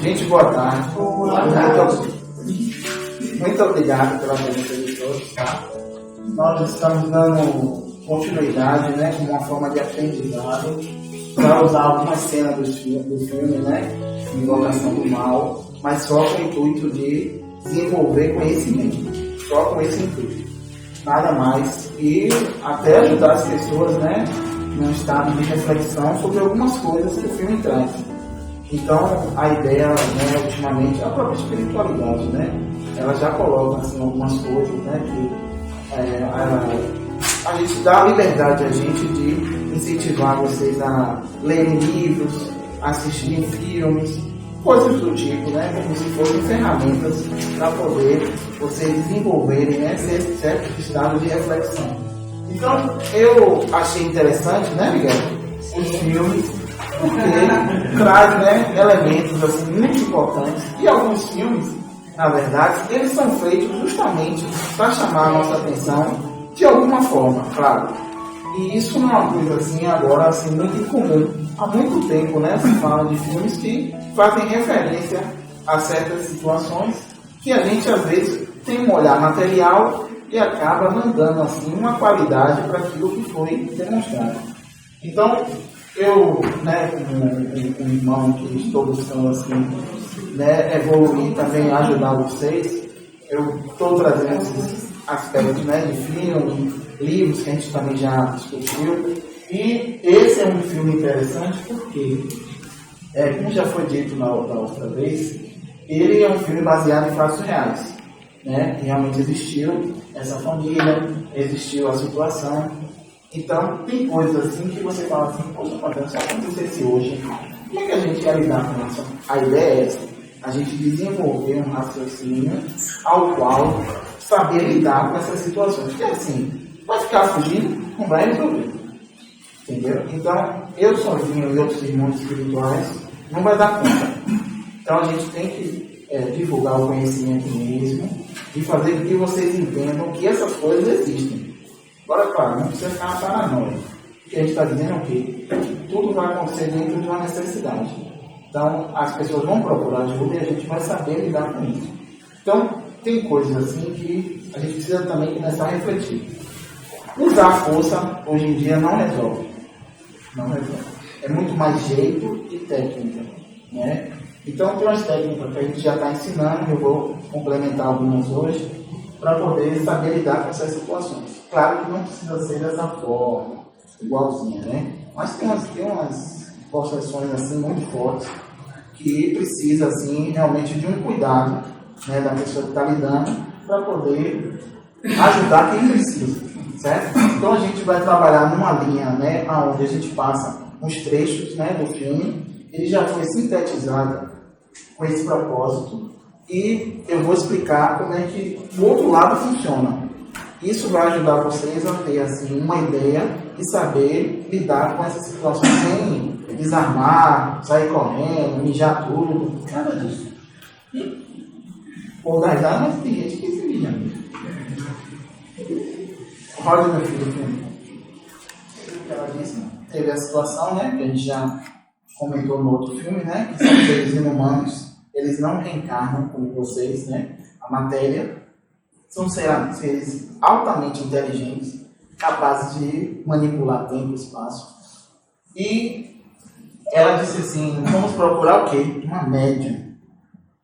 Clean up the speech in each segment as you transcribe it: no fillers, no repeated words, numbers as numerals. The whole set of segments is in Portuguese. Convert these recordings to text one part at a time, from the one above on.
Gente, boa tarde. Muito obrigado pela presença de todos, tá? Nós estamos dando continuidade, né, como uma forma de aprendizado, para usar algumas cenas do filme, né, Invocação do Mal, mas só com o intuito de desenvolver conhecimento, só com esse intuito, nada mais, e até ajudar as pessoas, né, num estado de reflexão sobre algumas coisas que o filme traz. Então, a ideia, né, ultimamente, a própria espiritualidade, né, ela já coloca assim, algumas coisas, né, que a gente dá a liberdade a gente de incentivar vocês a lerem livros, assistirem filmes, coisas do tipo, né, como se fossem ferramentas para poder vocês desenvolverem, né, certo estado de reflexão. Então, eu achei interessante, né, Miguel, os filmes, porque traz, né, elementos assim, muito importantes, e alguns filmes, na verdade, eles são feitos justamente para chamar a nossa atenção de alguma forma, claro. E isso não é uma coisa assim agora assim, muito incomum. Há muito tempo, né, se fala de filmes que fazem referência a certas situações que a gente às vezes tem um olhar material e acaba não dando assim, uma qualidade para aquilo que foi demonstrado. Então, eu, né, como um irmão que estou buscando assim, né, evoluir também, ajudar vocês, eu estou trazendo esses aspectos, né, de filme, livros que a gente também já discutiu, e esse é um filme interessante porque, como já foi dito da outra vez, ele é um filme baseado em fatos reais, né, realmente existiu essa família, existiu a situação. Então, tem coisas assim que você fala assim, poxa, padrão, se acontecesse hoje, como é que a gente ia lidar com isso? A ideia é essa, a gente desenvolver um raciocínio ao qual saber lidar com essas situações. Porque assim, vai ficar fugindo, não vai resolver. Entendeu? Então, eu sozinho e outros irmãos espirituais não vai dar conta. Então, a gente tem que divulgar o conhecimento mesmo e fazer com que vocês entendam que essas coisas existem. Agora, claro, não precisa ficar na paranoia. O que a gente está dizendo é que tudo vai acontecer dentro de uma necessidade. Então, as pessoas vão procurar ajuda e a gente vai saber lidar com isso. Então, tem coisas assim que a gente precisa também começar a refletir. Usar a força, hoje em dia, não resolve. Não resolve. É muito mais jeito e técnica, né? Então, tem umas técnicas que a gente já está ensinando, eu vou complementar algumas hoje, para poder saber lidar com essas situações. Claro que não precisa ser dessa forma, igualzinha, né? Mas tem umas possessões assim muito fortes que precisa assim realmente de um cuidado, né, da pessoa que está lidando para poder ajudar quem precisa, certo? Então a gente vai trabalhar numa linha, né, onde a gente passa uns trechos, né, do filme. Ele já foi sintetizado com esse propósito. E eu vou explicar como é que o outro lado funciona. Isso vai ajudar vocês a ter assim, uma ideia e saber lidar com essas situações sem desarmar, sair correndo, mijar tudo, nada disso. Ou dar, mas tem gente que se mija. Roda, meu filho. Ela disse, teve a situação, né, que a gente já comentou no outro filme, né, que são seres inumanos. Eles não reencarnam como vocês, né? A matéria são seres altamente inteligentes, capazes de manipular tempo e espaço. E ela disse assim, vamos procurar o quê? Uma médium.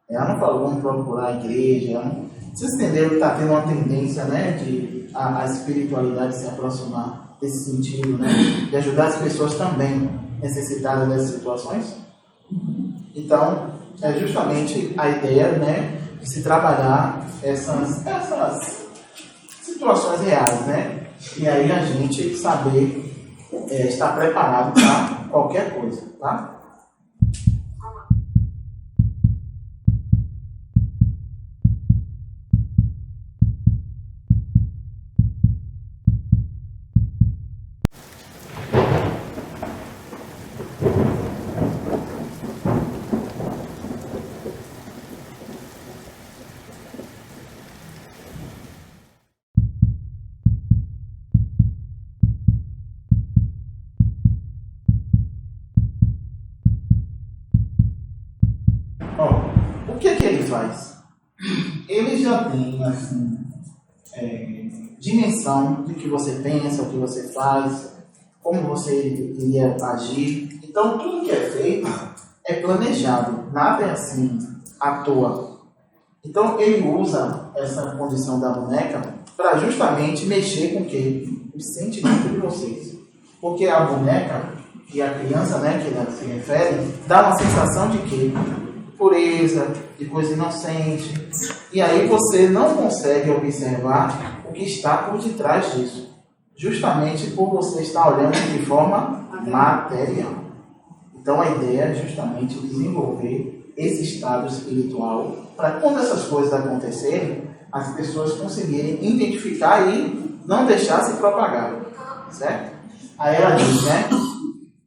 Ela não falou, vamos procurar a igreja. Vocês entenderam que está tendo uma tendência, né, de a espiritualidade se aproximar desse sentido, né? De ajudar as pessoas também necessitadas dessas situações? Então, é justamente a ideia, né, de se trabalhar essas situações reais, né? E aí a gente saber estar preparado para qualquer coisa, tá? que é que ele faz? Ele já tem, assim, dimensão do que você pensa, o que você faz, como você iria agir. Então, tudo que é feito é planejado, nada é assim, à toa. Então, ele usa essa condição da boneca para justamente mexer com o quê? O sentimento de vocês. Porque a boneca e a criança, né, que ela se refere, dá uma sensação de quê? Pureza, de coisa inocente. E aí você não consegue observar o que está por detrás disso. Justamente por você estar olhando de forma material. Então a ideia é justamente desenvolver esse estado espiritual para quando essas coisas acontecerem, as pessoas conseguirem identificar e não deixar se propagar. Certo? Aí ela diz, né?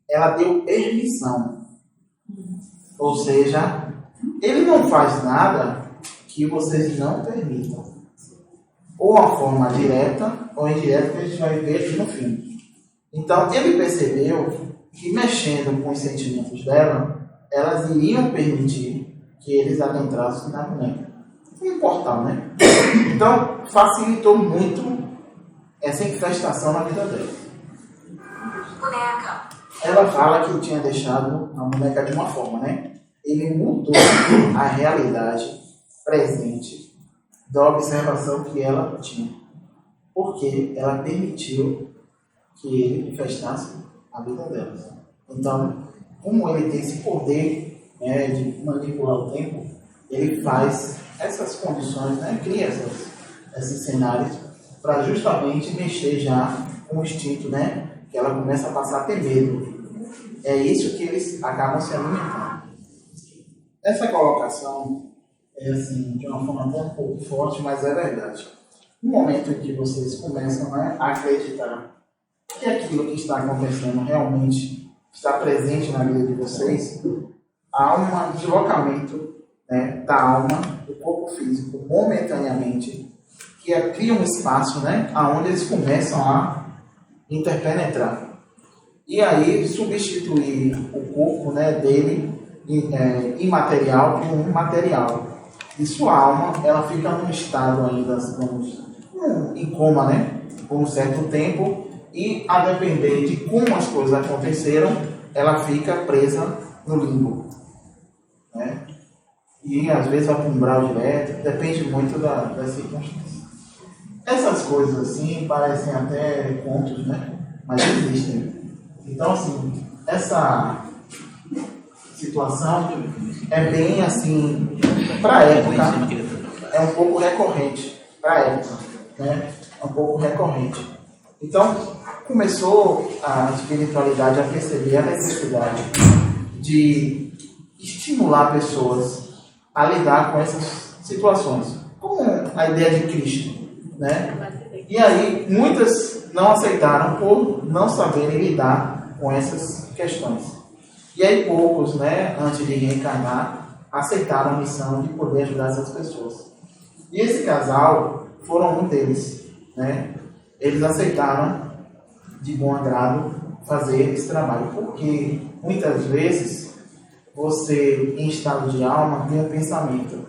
Ela deu permissão. Ou seja, ele não faz nada que vocês não permitam. Ou a forma direta ou indireta que a gente vai ver aqui no fim. Então, ele percebeu que mexendo com os sentimentos dela, elas iriam permitir que eles adentrassem na boneca. Um portal, né? Então, facilitou muito essa infestação na vida dela. Boneca. Ela fala que tinha deixado a boneca de uma forma, né? Ele mudou a realidade presente da observação que ela tinha. Porque ela permitiu que ele infestasse a vida dela. Então, como ele tem esse poder, né, de manipular o tempo, ele faz essas condições, né, cria esses cenários para justamente mexer já com o instinto, né, que ela começa a passar a ter medo. É isso que eles acabam se alimentando. Essa colocação é assim, de uma forma até um pouco forte, mas é verdade. No momento em que vocês começam, né, a acreditar que aquilo que está acontecendo realmente está presente na vida de vocês, há um deslocamento, né, da alma, do corpo físico, momentaneamente, que cria um espaço, né, onde eles começam a interpenetrar. E aí substituir o corpo, né, dele imaterial por um material. E sua alma, ela fica num estado ainda, digamos, em coma, né, por um certo tempo, e a depender de como as coisas aconteceram, ela fica presa no limbo, né? E às vezes vai para um umbral direto, depende muito das circunstâncias. Essas coisas assim parecem até contos, né? Mas existem. Então, assim, essa situação é bem assim, para a época, é um pouco recorrente. Para a época, né? É um pouco recorrente. Então, começou a espiritualidade a perceber a necessidade de estimular pessoas a lidar com essas situações, como a ideia de Cristo, né? E aí, muitas não aceitaram por não saberem lidar com essas questões. E aí, poucos, né, antes de reencarnar, aceitaram a missão de poder ajudar essas pessoas. E esse casal foram um deles, né? Eles aceitaram de bom agrado fazer esse trabalho, porque muitas vezes você, em estado de alma, tem um pensamento,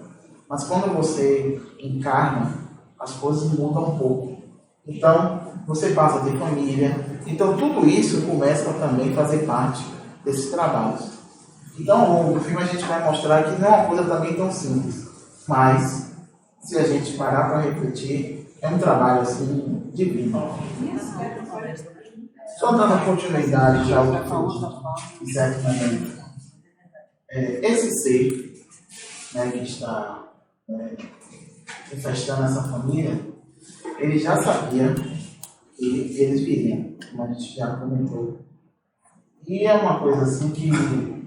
mas quando você encarna, as coisas mudam um pouco. Então, você passa a ter família. Então, tudo isso começa também a fazer parte desses trabalhos. Então, ao longo do filme, a gente vai mostrar que não é uma coisa também tão simples, mas, se a gente parar para refletir, é um trabalho assim divino. Só dando continuidade já ao que certo momento. Esse ser, né, que está infestando essa família, ele já sabia que eles viriam, como a gente já comentou. E é uma coisa assim que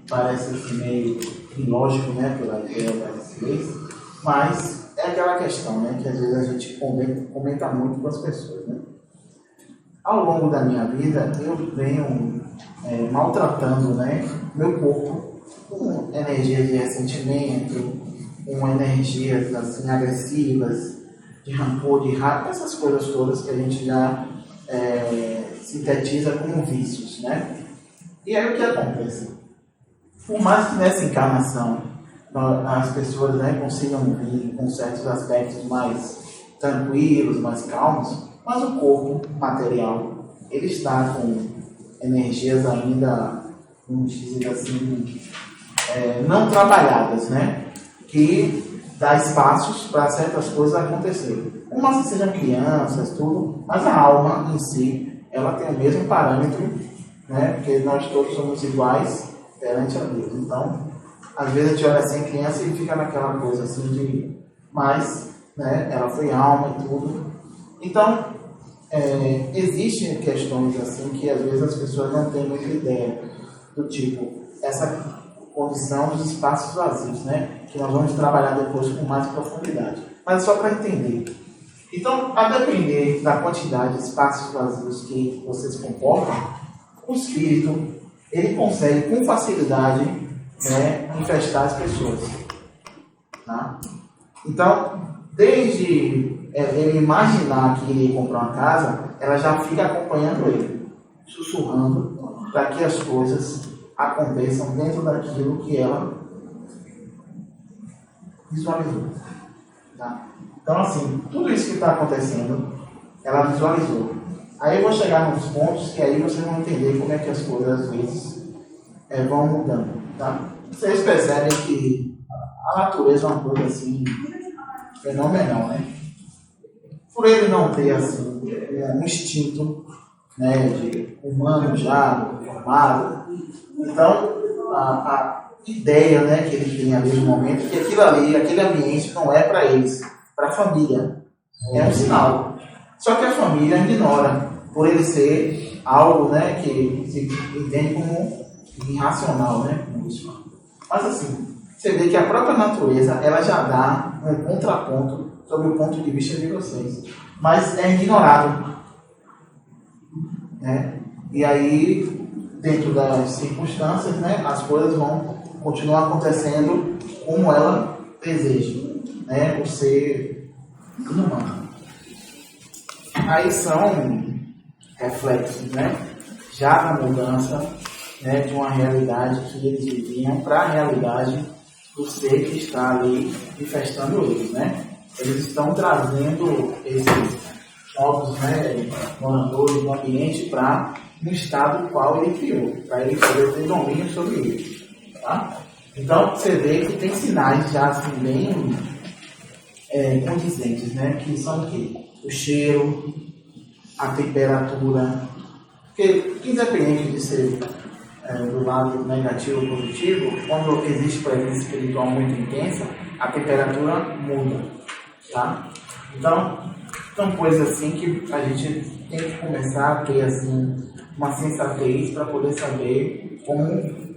parece assim, meio ilógico, né, pela ideia das leis, mas é aquela questão, né, que às vezes a gente comenta muito com as pessoas, né? Ao longo da minha vida, eu venho maltratando, né, meu corpo com energias de ressentimento, com energias assim, agressivas, de rancor, de raiva, essas coisas todas que a gente já sintetiza como vícios, né? E aí o que acontece? Por mais que nessa encarnação as pessoas, né, consigam vir com certos aspectos mais tranquilos, mais calmos, mas o corpo material, ele está com energias ainda, vamos dizer assim, não trabalhadas, né? Que dá espaços para certas coisas acontecerem. Como assim sejam crianças, tudo, mas a alma em si, ela tem o mesmo parâmetro, né? Porque nós todos somos iguais perante a Deus. Então, às vezes a gente olha assim a criança e fica naquela coisa assim de... Mas, né, ela foi alma e tudo. Então, existem questões assim que às vezes as pessoas não têm muita ideia. Do tipo, essa condição dos espaços vazios, né? Que nós vamos trabalhar depois com mais profundidade. Mas só para entender. Então, a depender da quantidade de espaços vazios que vocês comportam, o espírito, ele consegue com facilidade, né, infestar as pessoas. Tá? Então, desde ele imaginar que iria comprar uma casa, ela já fica acompanhando ele, sussurrando para que as coisas aconteçam dentro daquilo que ela visualizou. Tá? Então, assim, tudo isso que está acontecendo, ela visualizou. Aí eu vou chegar nos pontos que aí vocês vão entender como é que as coisas, às vezes, vão mudando. Tá? Vocês percebem que a natureza é uma coisa, assim, fenomenal, né? Por ele não ter, assim, um instinto, né, de humano já formado, então, a ideia, né, que ele tem ali no momento, que aquilo ali, aquele ambiente não é para eles, para a família. É um sinal. Só que a família ignora, por ele ser algo, né, que se entende como irracional, né? Mas assim, você vê que a própria natureza, ela já dá um contraponto sobre o ponto de vista de vocês. Mas é ignorado. Né? E aí, dentro das circunstâncias, né, as coisas vão continuar acontecendo como ela deseja, né, o ser humano. Aí são reflexos, né, já na mudança, né, de uma realidade que eles viviam para a realidade do ser que está ali manifestando eles, né? Eles estão trazendo esses novos, né, moradores do ambiente para um estado qual ele criou, para ele poder ter domínio sobre ele. Tá? Então, você vê que tem sinais já assim, bem condizentes, né? Que são o quê? O cheiro, a temperatura, porque independente de ser do lado negativo ou positivo, quando existe presença espiritual muito intensa, a temperatura muda. Tá? Então, são coisas assim que a gente tem que começar a ter assim, uma sensatez para poder saber como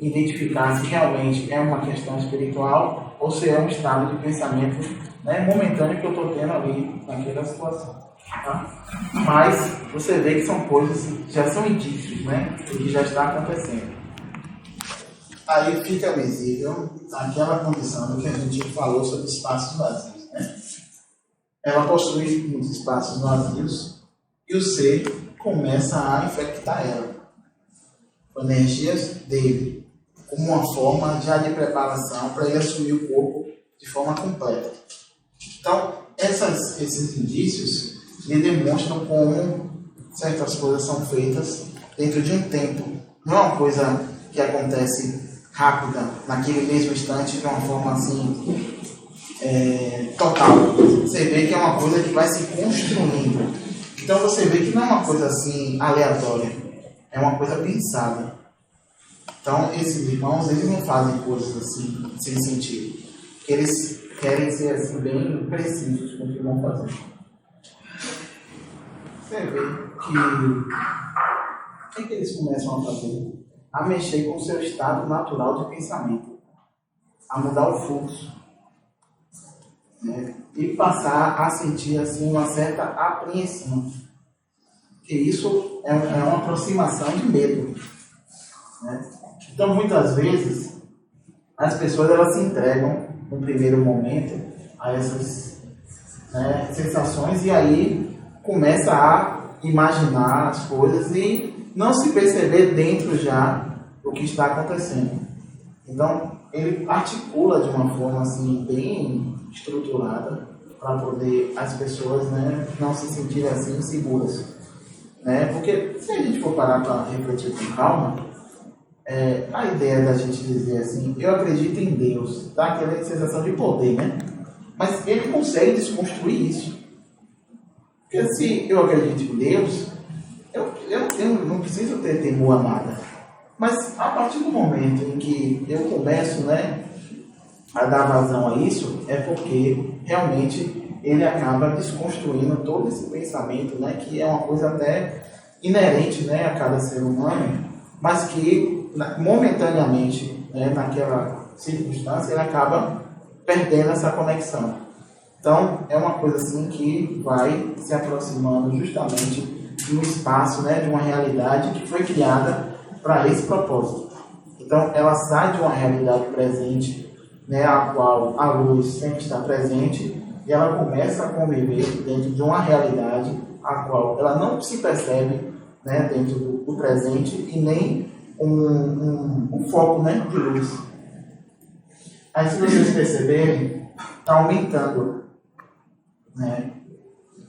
identificar se realmente é uma questão espiritual ou se é um estado de pensamento, né, momentâneo que eu estou tendo ali naquela situação. Tá? Mas você vê que são coisas que já são indícios, né, do que já está acontecendo. Aí fica visível aquela condição que a gente falou sobre espaços vazios. Né? Ela possui muitos espaços vazios e o ser começa a infectar ela com energias dele, como uma forma já de preparação para ele assumir o corpo de forma completa. Então, esses indícios lhe demonstram como certas coisas são feitas dentro de um tempo. Não é uma coisa que acontece rápida, naquele mesmo instante, de uma forma assim, total. Você vê que é uma coisa que vai se construindo. Então você vê que não é uma coisa assim aleatória, é uma coisa pensada. Então esses irmãos, eles não fazem coisas assim sem sentido. Eles querem ser assim bem precisos com o que vão fazer. Você vê que o que eles começam a fazer? A mexer com o seu estado natural de pensamento, a mudar o fluxo, né? E passar a sentir assim uma certa apreensão, que isso é uma aproximação de medo, né? Então muitas vezes as pessoas elas se entregam no primeiro momento a essas, né, sensações e aí começa a imaginar as coisas e não se perceber dentro já do que está acontecendo. Então, ele articula de uma forma assim, bem estruturada para poder as pessoas, né, não se sentirem assim inseguras. Né? Porque se a gente for parar para refletir com calma, a ideia da gente dizer assim, eu acredito em Deus, dá aquela sensação de poder, né? Mas ele consegue desconstruir isso. Porque se eu acredito em Deus, eu não preciso ter temor a nada. Mas a partir do momento em que eu começo, né, a dar vazão a isso, é porque realmente ele acaba desconstruindo todo esse pensamento, né, que é uma coisa até inerente, né, a cada ser humano, mas que momentaneamente, né, naquela circunstância, ele acaba perdendo essa conexão. Então, é uma coisa assim que vai se aproximando justamente de um espaço, né, de uma realidade que foi criada para esse propósito. Então, ela sai de uma realidade presente, né, a qual a luz sempre está presente, e ela começa a conviver dentro de uma realidade a qual ela não se percebe, né, dentro do presente e nem um foco, né, de luz. Aí, se vocês perceberem, está aumentando, né?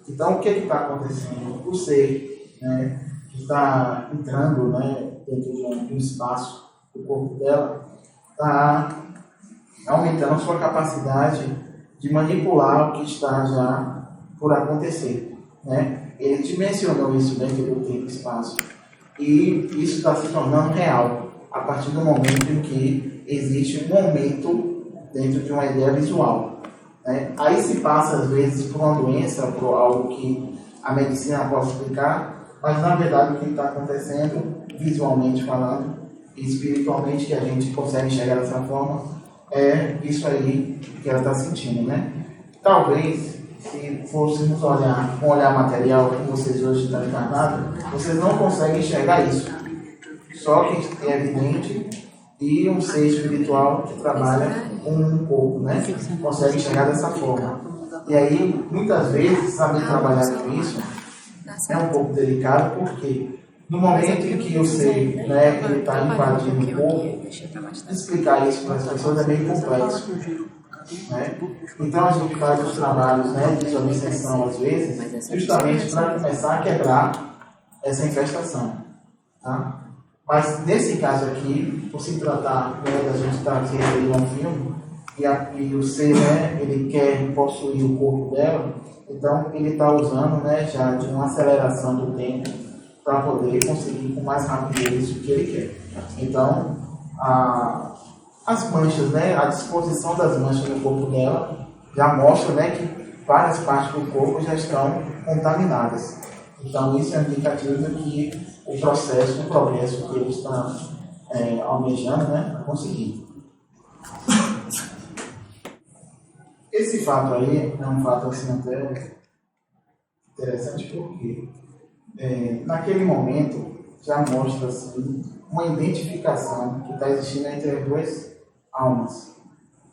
Então, o que está acontecendo? O ser, né, que está entrando, né, dentro de um espaço do corpo dela, está aumentando a sua capacidade de manipular o que está já por acontecer, né? Ele dimensionou isso dentro do tempo e espaço. E isso está se tornando real a partir do momento em que existe um momento dentro de uma ideia visual, né? Aí se passa, às vezes, por uma doença, por algo que a medicina pode explicar, mas, na verdade, o que está acontecendo, visualmente falando, e espiritualmente, que a gente consegue enxergar dessa forma, é isso aí que ela está sentindo, né? Talvez, se fôssemos olhar com um olhar material, como vocês hoje estão encarnados, vocês não conseguem enxergar isso. Só que é evidente, e um ser espiritual que trabalha com um corpo, né? Consegue enxergar dessa forma. E aí, muitas vezes, saber trabalhar com isso é um pouco delicado, porque no momento em que o ser, né, ele está invadindo o corpo, explicar isso para as pessoas é meio complexo, né? Então a gente faz os trabalhos, né, de obsessão às vezes, justamente para começar a quebrar essa infestação, tá? Mas nesse caso aqui, por se tratar, né, da gente estar se referindo a um filme, e o ser, né, ele quer possuir o corpo dela, então ele está usando, né, já de uma aceleração do tempo para poder conseguir com mais rapidez o que ele quer. Então, as manchas, né, a disposição das manchas no corpo dela já mostra, né, que várias partes do corpo já estão contaminadas. Então, isso é indicativo que o processo, o progresso que ele está almejando, né, conseguir. Esse fato aí é um fato assim até interessante porque naquele momento já mostra assim, uma identificação que está existindo entre as duas almas,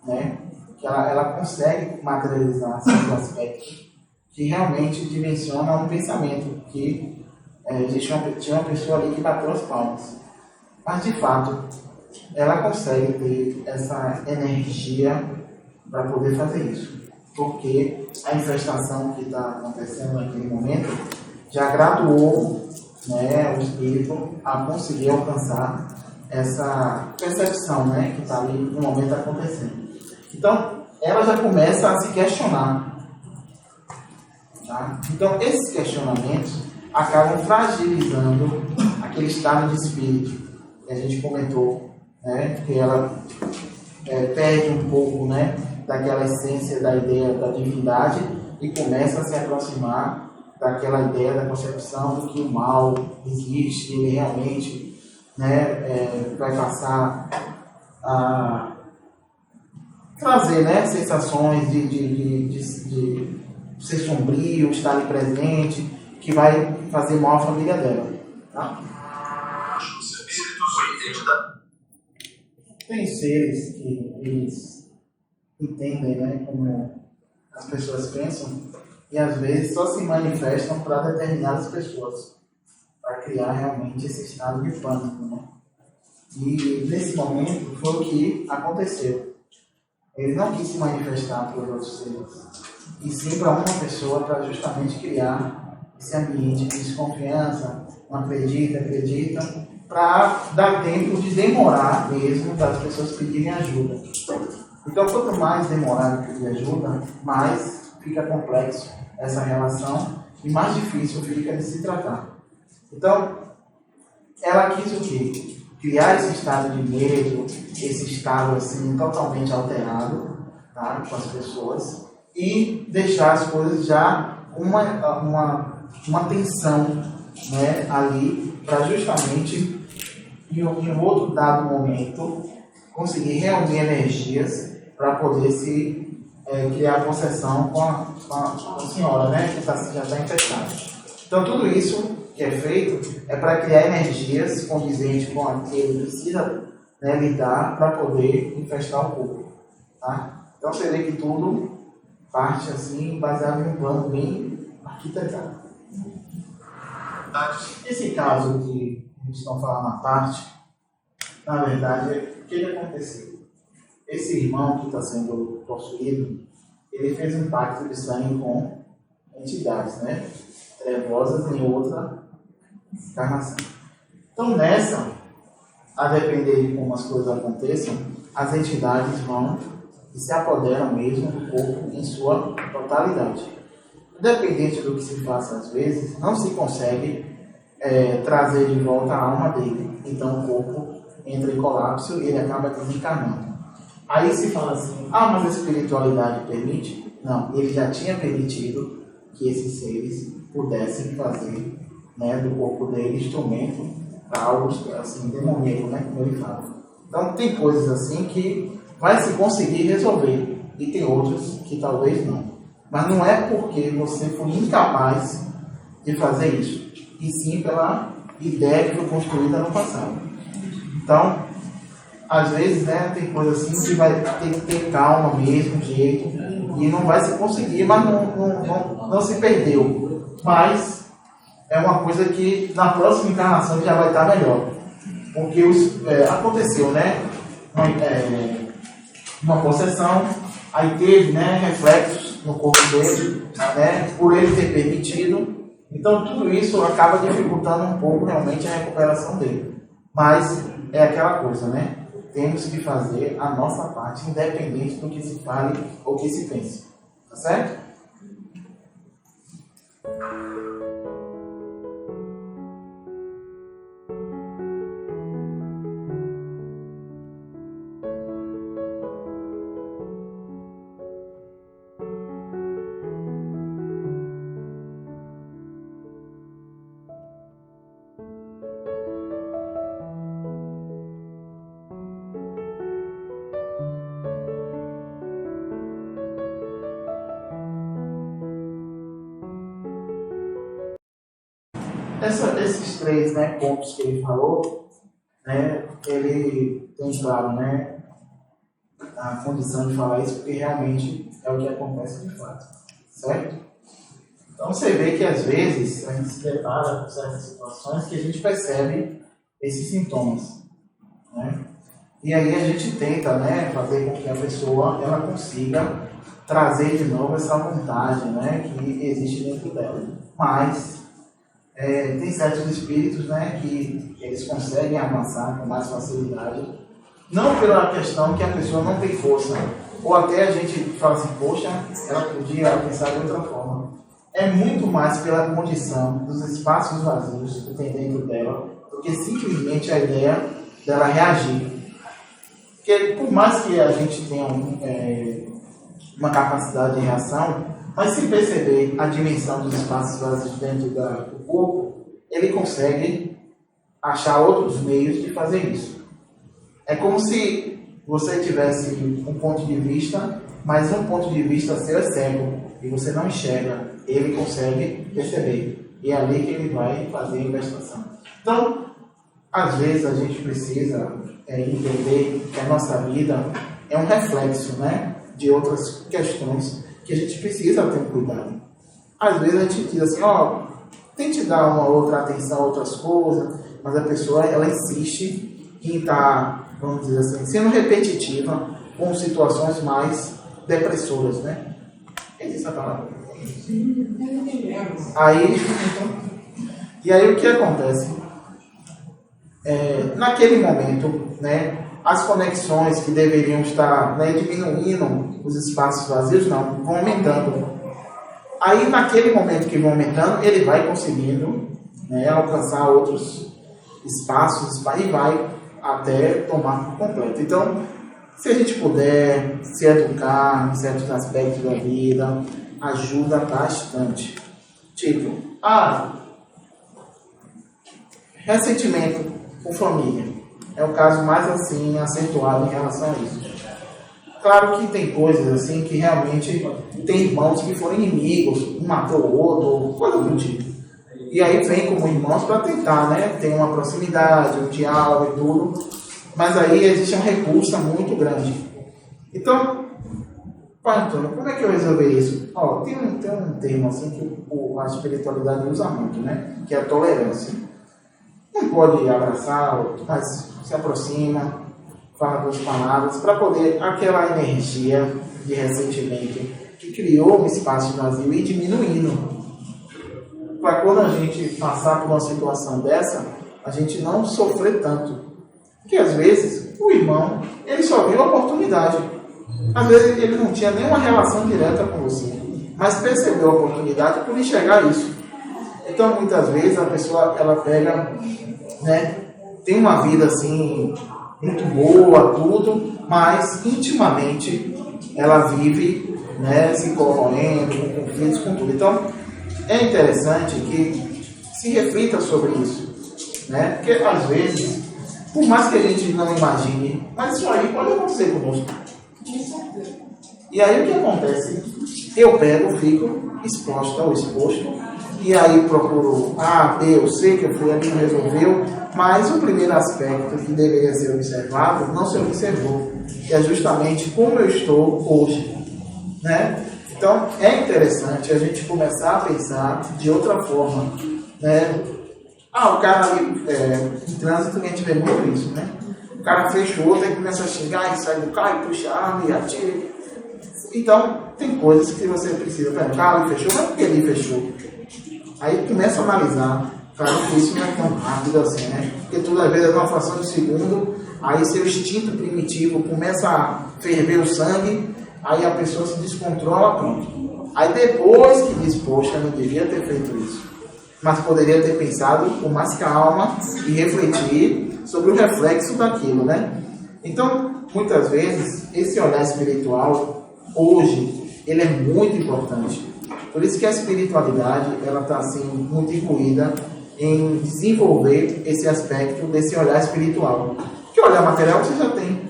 né? Que ela consegue materializar certos aspectos que realmente dimensiona um pensamento que tinha uma pessoa ali que bateu as palmas, mas de fato ela consegue ter essa energia para poder fazer isso, porque a infestação que está acontecendo naquele momento já graduou, né, o espírito a conseguir alcançar essa percepção, né, que está ali no momento acontecendo. Então, ela já começa a se questionar. Tá? Então, esses questionamentos acabam fragilizando aquele estado de espírito que a gente comentou, né, que ela perde um pouco, né, daquela essência da ideia da divindade e começa a se aproximar daquela ideia da concepção de que o mal existe, ele realmente, né, vai passar a trazer, né, sensações de ser sombrio, estar ali presente, que vai fazer mal à família dela. Tá? Tem seres que eles entendem, né, como as pessoas pensam, e às vezes só se manifestam para determinadas pessoas, para criar realmente esse estado de pânico, né? E nesse momento foi o que aconteceu. Ele não quis se manifestar para os outros seres, e sim para uma pessoa, para justamente criar esse ambiente de desconfiança, não acredita, para dar tempo de demorar mesmo para as pessoas pedirem ajuda. Então, quanto mais demorar de pedir ajuda, mais fica complexo essa relação e mais difícil fica de se tratar. Então, ela quis o quê? Criar esse estado de medo, esse estado assim totalmente alterado, tá, com as pessoas, e deixar as coisas já uma tensão, né, ali, para justamente em um outro dado momento conseguir reunir energias para poder se criar possessão com a senhora, né, que já está infectada. Então tudo isso que é feito é para criar energias condizentes com a que ele precisa, né, lidar para poder infestar o corpo. Tá? Então você vê que tudo parte assim, baseado em um plano bem arquitetado. Esse caso que a gente está falando na parte, na verdade, o que aconteceu? Esse irmão que está sendo possuído, ele fez um pacto de sangue com entidades, né, trevosas em outra encarnação. Então nessa, a depender de como as coisas aconteçam, as entidades vão e se apoderam mesmo do corpo em sua totalidade. Independente do que se faça às vezes, não se consegue trazer de volta a alma dele. Então o corpo entra em colapso e ele acaba desencarnando. Aí se fala assim, mas a espiritualidade permite? Não, ele já tinha permitido que esses seres pudessem fazer, né, do corpo dele instrumento para algo assim, demoníaco, né, como ele fala. Então tem coisas assim que vai se conseguir resolver e tem outras que talvez não. Mas não é porque você foi incapaz de fazer isso, e sim pela ideia que foi construída no passado. Então, às vezes, né, tem coisa assim que vai ter que ter calma mesmo, jeito, e não vai se conseguir, mas não se perdeu. Mas é uma coisa que na próxima encarnação já vai estar melhor. Porque aconteceu, né, uma possessão, aí teve, né, reflexos no corpo dele, né, por ele ter permitido. Então tudo isso acaba dificultando um pouco realmente a recuperação dele. Mas é aquela coisa, né? Temos que fazer a nossa parte, independente do que se fale ou que se pense. Tá certo? Esses três, né, pontos que ele falou, né, ele tem, claro, né, a condição de falar isso porque realmente é o que acontece de fato, certo? Então você vê que às vezes a gente se depara com certas situações que a gente percebe esses sintomas, né? E aí a gente tenta, né, fazer com que a pessoa ela consiga trazer de novo essa vontade, né, que existe dentro dela. Mas tem certos espíritos, né, que eles conseguem avançar com mais facilidade, não pela questão que a pessoa não tem força, ou até a gente fala assim, poxa, ela podia pensar de outra forma. É muito mais pela condição dos espaços vazios que tem dentro dela, do que simplesmente a ideia dela reagir. Porque por mais que a gente tenha uma capacidade de reação, mas se perceber a dimensão dos espaços vazios dentro do corpo, ele consegue achar outros meios de fazer isso. É como se você tivesse um ponto de vista, mas um ponto de vista seu é cego, e você não enxerga, ele consegue perceber. E é ali que ele vai fazer a investigação. Então, às vezes a gente precisa entender que a nossa vida é um reflexo, né, de outras questões que a gente precisa ter cuidado. Às vezes a gente diz assim, tente dar uma outra atenção a outras coisas, mas a pessoa ela insiste em estar, vamos dizer assim, sendo repetitiva com situações mais depressoras, né? Existe essa palavra? E aí o que acontece? Naquele momento, né, as conexões que deveriam estar, né, diminuindo os espaços vazios, não, vão aumentando. Aí naquele momento que vão aumentando, ele vai conseguindo, né, alcançar outros espaços e vai até tomar por completo. Então, se a gente puder se educar em certos aspectos da vida, ajuda bastante. Tipo, ressentimento com família. É o caso mais assim acentuado em relação a isso. Claro que tem coisas assim que realmente tem irmãos que foram inimigos, um matou o outro, coisa do tipo. E aí vem como irmãos para tentar, né, ter uma proximidade, um diálogo e tudo. Mas aí existe um recurso muito grande. Então, pai Antônio, como é que eu resolvi isso? Tem um termo assim que a espiritualidade usa muito, né? Que é a tolerância. Não pode abraçar, mas se aproxima, fala duas palavras, para poder aquela energia de ressentimento que criou um espaço vazio ir diminuindo. Para quando a gente passar por uma situação dessa, a gente não sofrer tanto. Porque às vezes o irmão, ele só viu a oportunidade. Às vezes ele não tinha nenhuma relação direta com você, mas percebeu a oportunidade por enxergar isso. Então muitas vezes a pessoa, ela pega, né, tem uma vida assim muito boa, tudo, mas intimamente ela vive, né, se corroendo, com conflitos, com tudo. Então é interessante que se reflita sobre isso, né? Porque às vezes, por mais que a gente não imagine, mas isso aí pode acontecer conosco. E aí o que acontece? Eu fico exposto ou exposto, e aí procuro A, B ou C, que eu fui ali, não resolveu, mas o primeiro aspecto que deveria ser observado não se observou, que é justamente como eu estou hoje, né? Então é interessante a gente começar a pensar de outra forma, né? O cara ali, em trânsito a gente vê muito isso, né? O cara fechou, daí começa a xingar e sai do carro e puxa a arma e atira. Então, tem coisas que você precisa perguntar, ele fechou, mas por que ele fechou? Aí começa a analisar. Claro que isso não é tão rápido assim, né? Porque tudo às vezes é uma fração de segundo, aí seu instinto primitivo começa a ferver o sangue, aí a pessoa se descontrola, pronto. Aí depois que diz, poxa, não devia ter feito isso. Mas poderia ter pensado com mais calma e refletir sobre o reflexo daquilo, né? Então, muitas vezes, esse olhar espiritual, hoje, ele é muito importante. Por isso que a espiritualidade, ela está assim, muito incluída em desenvolver esse aspecto desse olhar espiritual. Porque olhar material você já tem.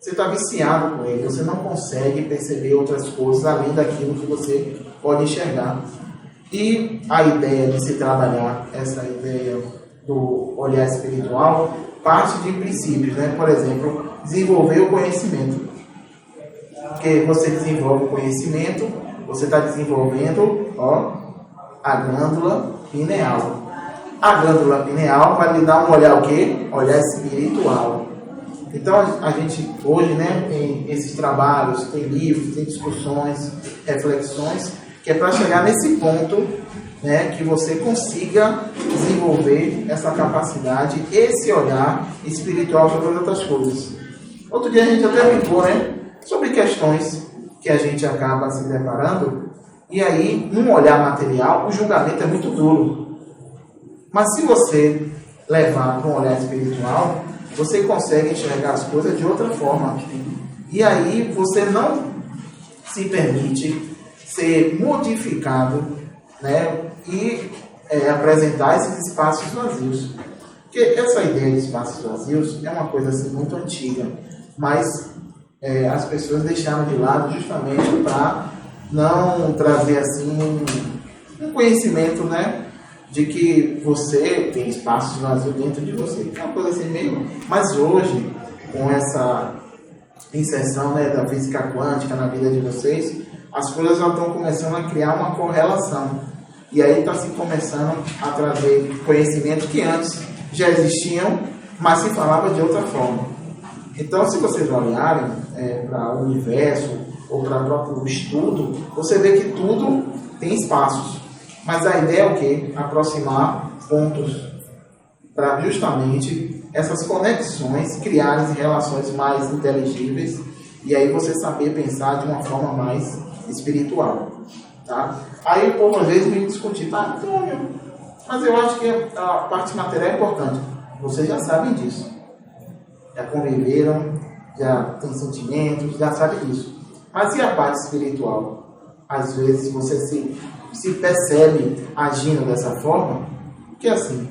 Você está viciado com ele, você não consegue perceber outras coisas além daquilo que você pode enxergar. E a ideia de se trabalhar essa ideia do olhar espiritual parte de princípios, né? Por exemplo, desenvolver o conhecimento. Porque você desenvolve o conhecimento, você está desenvolvendo a glândula pineal. A glândula pineal vai lhe dar um olhar o quê? Olhar espiritual. Então a gente hoje, né, tem esses trabalhos, tem livros, tem discussões, reflexões, que é para chegar nesse ponto, né, que você consiga desenvolver essa capacidade, esse olhar espiritual sobre outras coisas. Outro dia a gente até brincou, né, sobre questões que a gente acaba se deparando, e aí, num olhar material, o julgamento é muito duro. Mas se você levar para um olhar espiritual, você consegue enxergar as coisas de outra forma. E aí você não se permite ser modificado, né, e apresentar esses espaços vazios. Porque essa ideia de espaços vazios é uma coisa assim, muito antiga, mas as pessoas deixaram de lado justamente para não trazer assim um conhecimento, né, de que você tem espaços vazios dentro de você. É uma coisa assim mesmo. Mas hoje, com essa inserção, né, da física quântica na vida de vocês, as coisas já estão começando a criar uma correlação. E aí está se começando a trazer conhecimentos que antes já existiam, mas se falava de outra forma. Então, se vocês olharem para o universo ou para o próprio estudo, você vê que tudo tem espaços. Mas a ideia é o quê? Aproximar pontos para justamente essas conexões criarem relações mais inteligíveis e aí você saber pensar de uma forma mais espiritual. Tá? Aí o povo às vezes vem discutir, tá, Antônio, mas eu acho que a parte material é importante. Vocês já sabem disso. Já conviveram, já têm sentimentos, já sabem disso. Mas e a parte espiritual? Às vezes você se percebe agindo dessa forma, porque assim,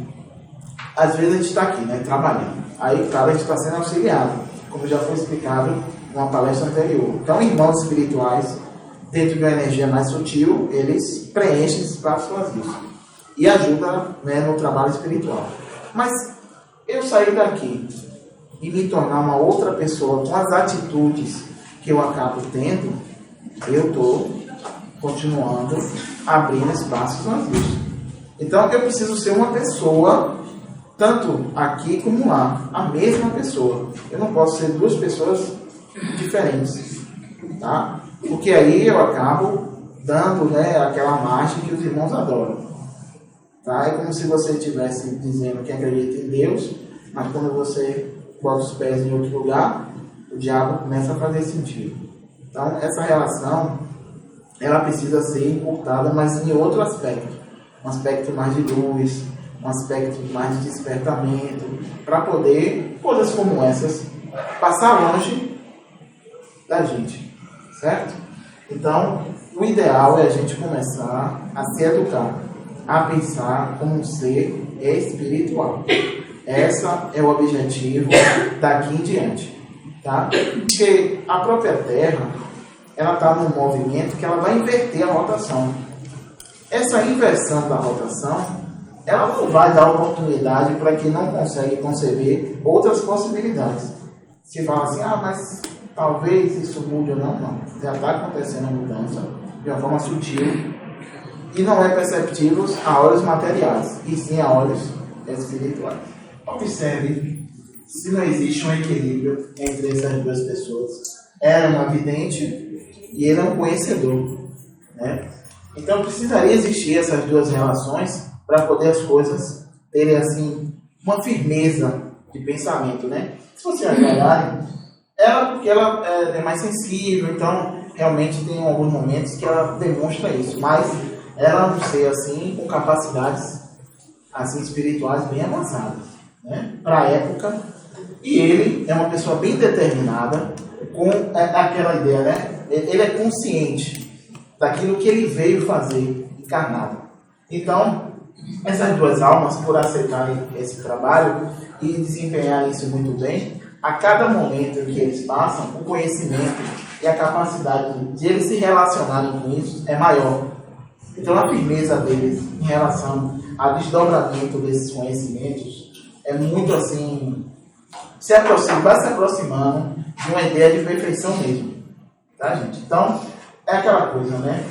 às vezes a gente está aqui, né, trabalhando. Aí, claro, a gente está sendo auxiliado, como já foi explicado numa palestra anterior. Então, irmãos espirituais, dentro de uma energia mais sutil, eles preenchem esses espaços vazios e ajudam, né, no trabalho espiritual. Mas eu sair daqui e me tornar uma outra pessoa com as atitudes que eu acabo tendo, eu estou continuando abrindo espaços vazios. Então, eu preciso ser uma pessoa, tanto aqui como lá, a mesma pessoa. Eu não posso ser duas pessoas diferentes, tá? Porque aí eu acabo dando, né, aquela margem que os irmãos adoram. Tá? É como se você estivesse dizendo que acredita em Deus, mas quando você bota os pés em outro lugar, o diabo começa a fazer sentido. Então, essa relação, ela precisa ser encurtada, mas em outro aspecto. Um aspecto mais de luz, um aspecto mais de despertamento, para poder, coisas como essas, passar longe da gente, certo? Então, o ideal é a gente começar a se educar, a pensar como um ser espiritual. Esse é o objetivo daqui em diante, tá? Porque a própria Terra, ela está num movimento que ela vai inverter a rotação. Essa inversão da rotação, ela não vai dar oportunidade para quem não consegue conceber outras possibilidades. Se fala assim, mas talvez isso mude ou não, não. Já está acontecendo a mudança de uma forma sutil e não é perceptível a olhos materiais, e sim a olhos espirituais. Observe se não existe um equilíbrio entre essas duas pessoas. Ela é uma vidente e ele é um conhecedor, né? Então precisaria existir essas duas relações para poder as coisas terem assim uma firmeza de pensamento, né? Se você olhar ela, porque ela é mais sensível, então realmente tem alguns momentos que ela demonstra isso, mas ela é um ser assim com capacidades assim espirituais bem avançadas, né? Para a época. E ele é uma pessoa bem determinada com aquela ideia, né? Ele é consciente daquilo que ele veio fazer encarnado. Então, essas duas almas, por aceitarem esse trabalho e desempenharem isso muito bem, a cada momento em que eles passam, o conhecimento e a capacidade de eles se relacionarem com isso é maior. Então, a firmeza deles em relação ao desdobramento desses conhecimentos é muito assim, vai se aproximando de uma ideia de perfeição mesmo. Tá, gente? Então, é aquela coisa, né?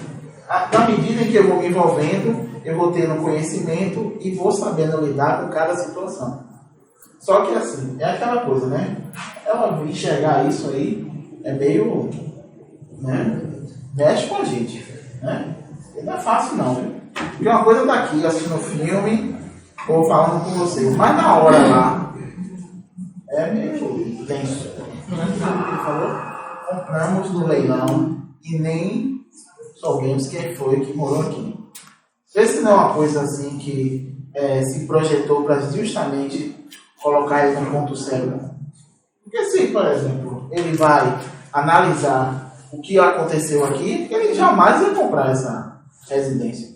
Na medida em que eu vou me envolvendo, eu vou tendo conhecimento e vou sabendo lidar com cada situação. Só que assim, é aquela coisa, né? Ela enxergar isso aí é meio, né? Mexe com a gente, né? Não é fácil não, viu? Porque uma coisa tá aqui, assistindo filme ou falando com vocês, mas na hora lá é meio tenso. Ele falou, compramos no leilão e nem soubemos quem foi que morou aqui. Esse não é uma coisa assim que se projetou para justamente colocar ele num ponto cego. Porque se, por exemplo, ele vai analisar o que aconteceu aqui, ele jamais ia comprar essa residência.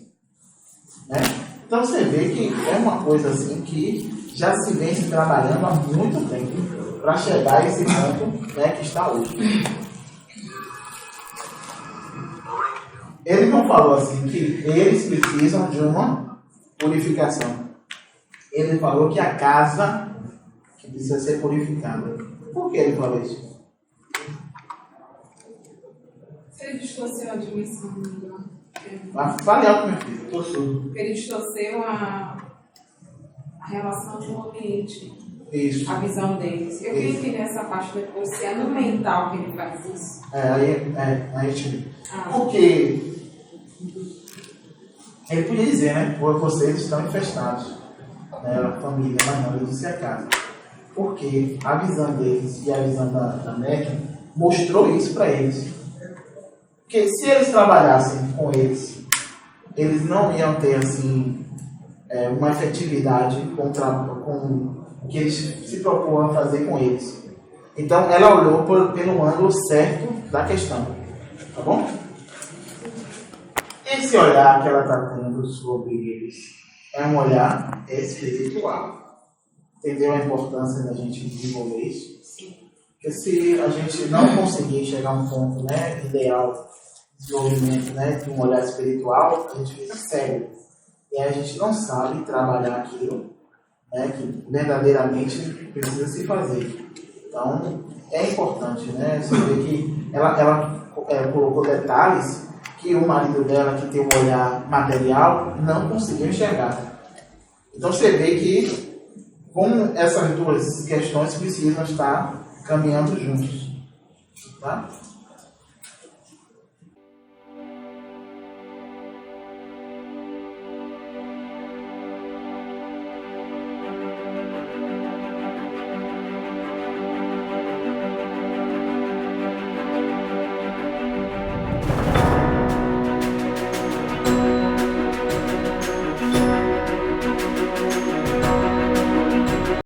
Né? Então você vê que é uma coisa assim que já se vem se trabalhando há muito tempo para chegar a esse ponto, né, que está hoje. Ele não falou assim que eles precisam de uma purificação. Ele falou que a casa que precisa ser purificada. Por que ele falou isso? Ele distorceu a dimensão do... Fale alto, meu filho. Ele distorceu a relação do ambiente. Isso. A visão deles. Eu queria entender essa parte depois, se é no mental que ele faz isso. Aí tipo, porque ele podia dizer, né? Vocês estão infestados. Né, a família, mas não, ele disse a casa. Porque a visão deles e a visão da médium mostrou isso para eles. Porque se eles trabalhassem com eles, eles não iam ter assim uma efetividade com o que eles se propõem a fazer com eles. Então ela olhou pelo ângulo certo da questão. Tá bom? Esse olhar que ela está tendo sobre eles é um olhar espiritual. Entendeu a importância da gente desenvolver isso? Sim. Porque se a gente não conseguir chegar a um ponto, né, ideal de desenvolvimento, né, de um olhar espiritual, a gente fica cego. E aí a gente não sabe trabalhar aquilo, né, que verdadeiramente precisa se fazer. Então, é importante, né, você vê que ela colocou detalhes que o marido dela, que tem um olhar material, não conseguiu enxergar. Então você vê que como essas duas questões precisam estar caminhando juntos. Tá?